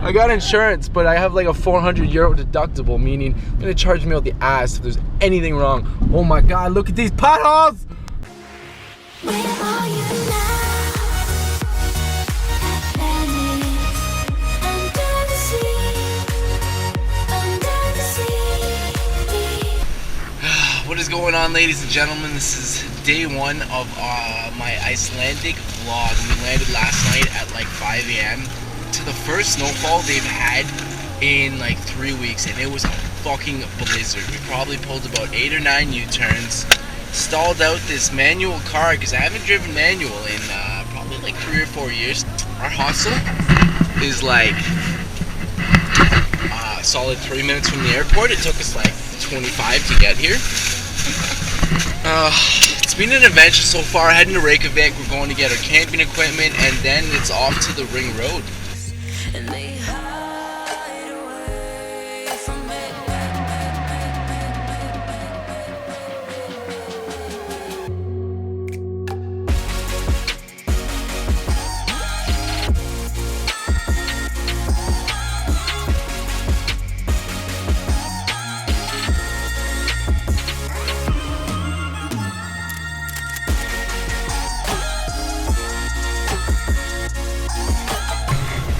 I got insurance, but I have like a 400 euro deductible, meaning they're gonna charge me out the ass if there's anything wrong. Oh my God, look at these potholes! Where are you now? Under the sea, under the sea. What is going on, ladies and gentlemen? This is day one of my Icelandic vlog. We landed last night at like 5 a.m. to the first snowfall they've had in like 3 weeks, and it was a fucking blizzard. We probably pulled about 8 or 9 U-turns, stalled out this manual car because I haven't driven manual in probably like 3 or 4 years. Our hostel is like a solid 3 minutes from the airport. It took us like 25 to get here. It's been an adventure so far. Heading to Reykjavik, we're going to get our camping equipment, and then it's off to the ring road. And they hide away from it.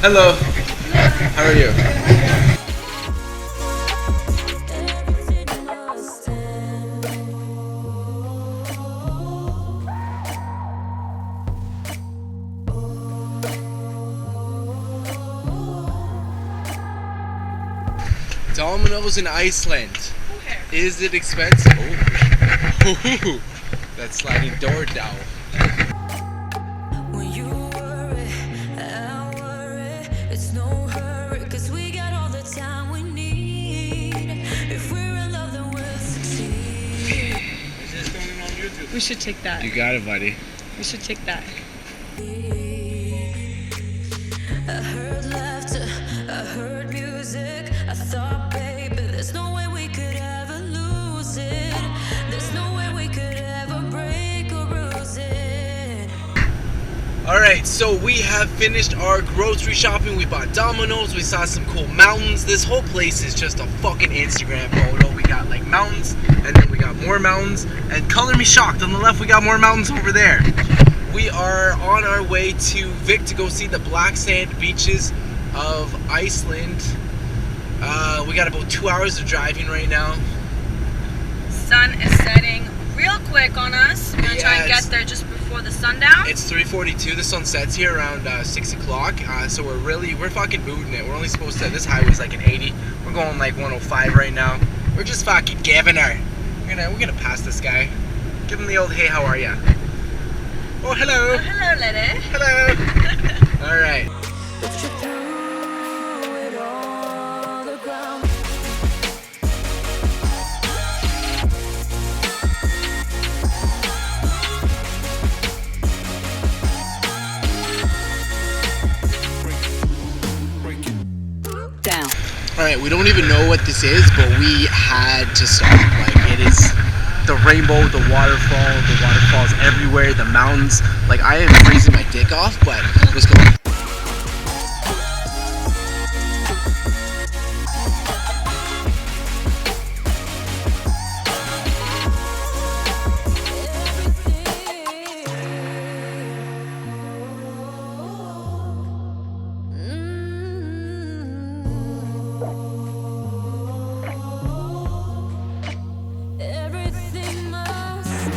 Hello. How are you? Domino's in Iceland. Okay. Is it expensive? Oh. That sliding door down. When you worry, I worry. It's no hurry, 'cause we got all the time we need. If we're in love, then we'll succeed. Is this going on YouTube? We should take that. You got it, buddy. We should take that. I heard laughter, I heard music. I thought, baby, there's no way we could ever lose it. There's no way we could ever break or bruise it. Alright, so we have finished our grocery shopping. We bought Domino's, we saw some cool mountains. This whole place is just a fucking Instagram photo. We got like mountains, and then we got more mountains, and color me shocked, on the left we got more mountains over there. We are on our way to Vik to go see the black sand beaches of Iceland. We got about 2 hours of driving right now. Sun is setting real quick on us. We're gonna try and Yes. get there just before the sundown. It's 3:42. The sun sets here around 6 o'clock. So we're fucking booting it. We're only supposed to. This highway's like an 80. We're going like 105 right now. We're just fucking giving her. We're gonna pass this guy. Give him the old hey, how are ya? Oh, hello. Oh, hello, lady. Hello. All right. But you threw it on the ground. Down. All right. We don't even know what this is, but we had to stop. Like, it is the rainbow, the waterfalls everywhere, the mountains. Like, I am freezing my dick off, but let's go. Everything must stay.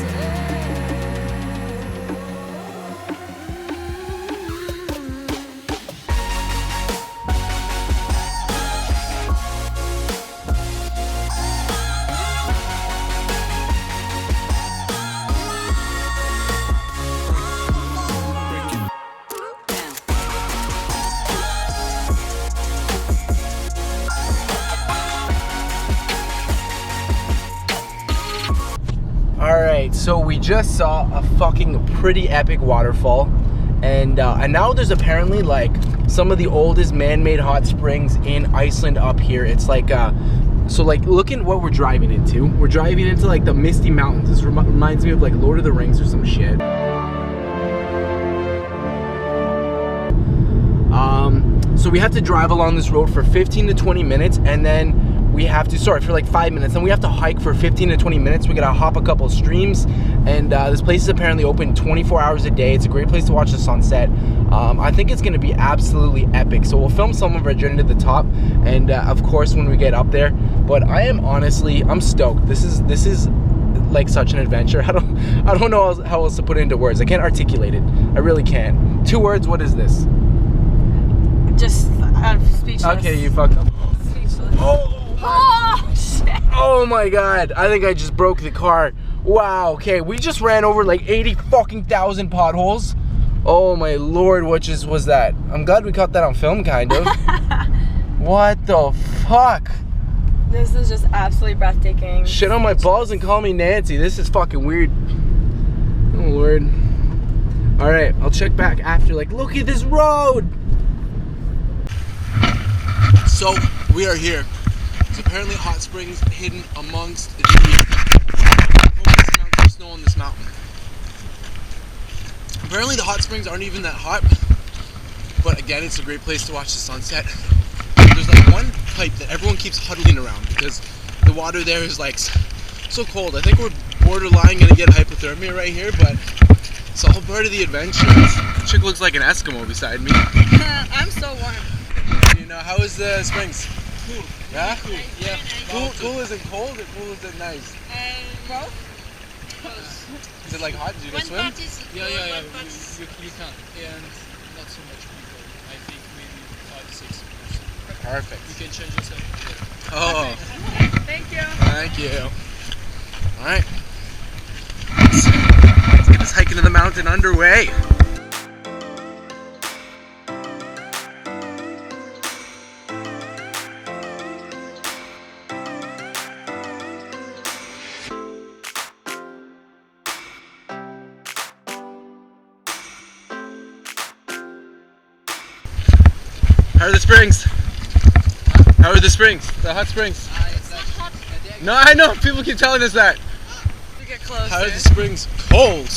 Alright, so we just saw a fucking pretty epic waterfall, and now there's apparently like some of the oldest man-made hot springs in Iceland up here. It's like so like look at what we're driving into. We're driving into like the Misty Mountains. This reminds me of like Lord of the Rings or some shit. So we have to drive along this road for 15 to 20 minutes, and then we have to, sorry, for like 5 minutes, and we have to hike for 15 to 20 minutes. We gotta hop a couple of streams, and this place is apparently open 24 hours a day. It's a great place to watch the sunset. I think it's gonna be absolutely epic. So we'll film some of our journey to the top, and of course when we get up there. But I am honestly, I'm stoked. This is like such an adventure. I don't know how else to put it into words. I can't articulate it. I really can't. 2 words. What is this? Just speechless. Okay, you fucked up. Speechless. Oh shit. Oh my god. I think I just broke the car. Wow. Okay, we just ran over like 80 fucking thousand potholes. Oh my lord, what just was that? I'm glad we caught that on film, kind of. What the fuck? This is just absolutely breathtaking. Shit on my balls and call me Nancy. This is fucking weird. Oh lord. Alright, I'll check back after. Like, look at this road! So, we are here. There's apparently hot springs hidden amongst the copious amounts of snow on this mountain. Apparently the hot springs aren't even that hot, but again, it's a great place to watch the sunset. There's like one pipe that everyone keeps huddling around because the water there is like so cold. I think we're borderline gonna get hypothermia right here, but it's all part of the adventure. This chick looks like an Eskimo beside me. I'm so warm. You know, how is the springs? Cool. Yeah? Cool. Yeah. Cool isn't cold, or cool isn't nice? Both? Is it like hot? Did you go swim? Yeah. You can. And not so much people. I think maybe 5-6 people. Perfect. You can change yourself. Oh. Thank you. Thank you. Alright. Let's get this hike into the mountain underway. How are the springs? How are the springs? The hot springs? It's not hot. No, I know. People keep telling us that. We get closer. How are the springs? Cold.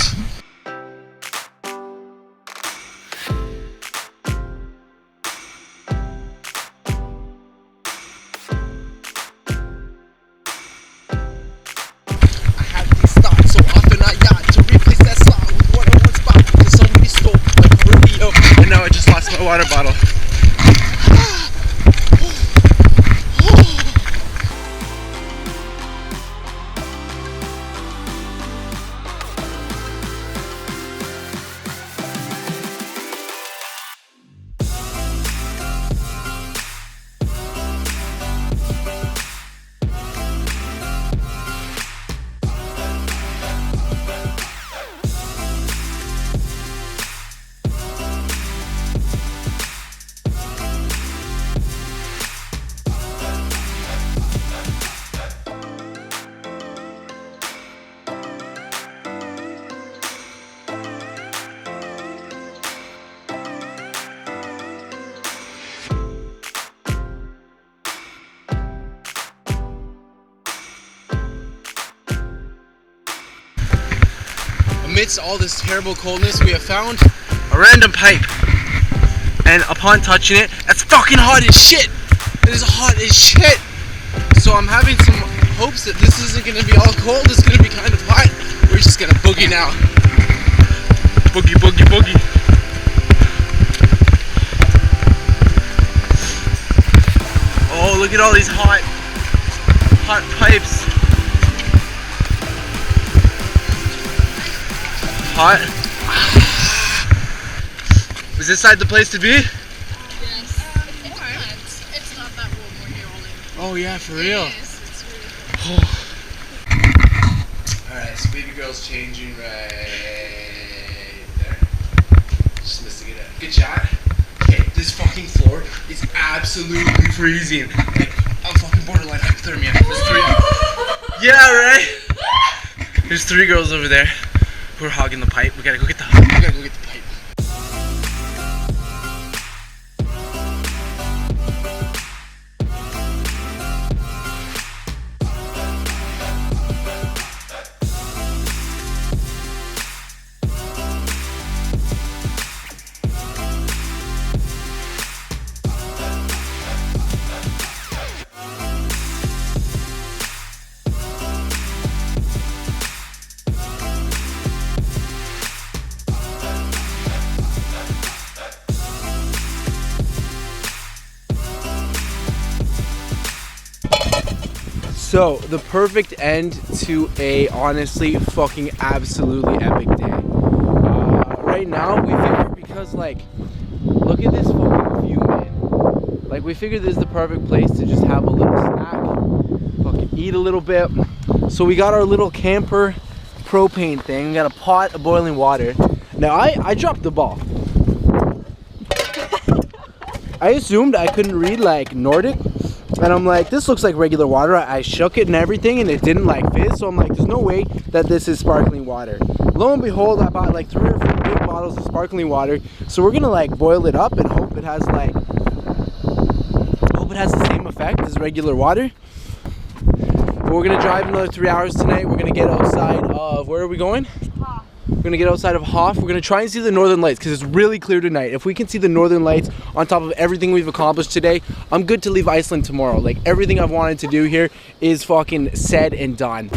I had to stop so often I got to replace that slot with what I once bought because somebody stole my radio, and now I just lost my water bottle. Amidst all this terrible coldness, we have found a random pipe, and upon touching it, that's fucking hot as shit. It is hot as shit. So I'm having some hopes that this isn't gonna be all cold. It's gonna be kind of hot. We're just gonna boogie now. Boogie, boogie, boogie. Oh, look at all these hot pipes. Hot. Was this side the place to be? Yes. It's not that warm when you're all in. Oh yeah, for real. Yes, it's really Alright, so baby girl's changing right there. Just missing it out. Good shot. Okay, this fucking floor is absolutely freezing. Like, I'm fucking borderline hypothermia. There's 3. Yeah, right? There's 3 girls over there. We're hogging the pipe. We gotta go get the pipe. So, the perfect end to a honestly fucking absolutely epic day. Right now, we figured because like, look at this fucking view, man. Like, we figured this is the perfect place to just have a little snack, fucking eat a little bit. So we got our little camper propane thing. We got a pot of boiling water. Now, I dropped the ball. I assumed I couldn't read like Nordic. And I'm like, this looks like regular water. I shook it and everything and it didn't like fizz. So I'm like, there's no way that this is sparkling water. Lo and behold, I bought like 3 or 4 big bottles of sparkling water. So we're gonna like boil it up and hope it has the same effect as regular water. But we're gonna drive another 3 hours tonight. We're gonna get outside of, where are we going? We're gonna get outside of Hof. We're gonna try and see the northern lights because it's really clear tonight. If we can see the northern lights on top of everything we've accomplished today, I'm good to leave Iceland tomorrow. Like, everything I've wanted to do here is fucking said and done.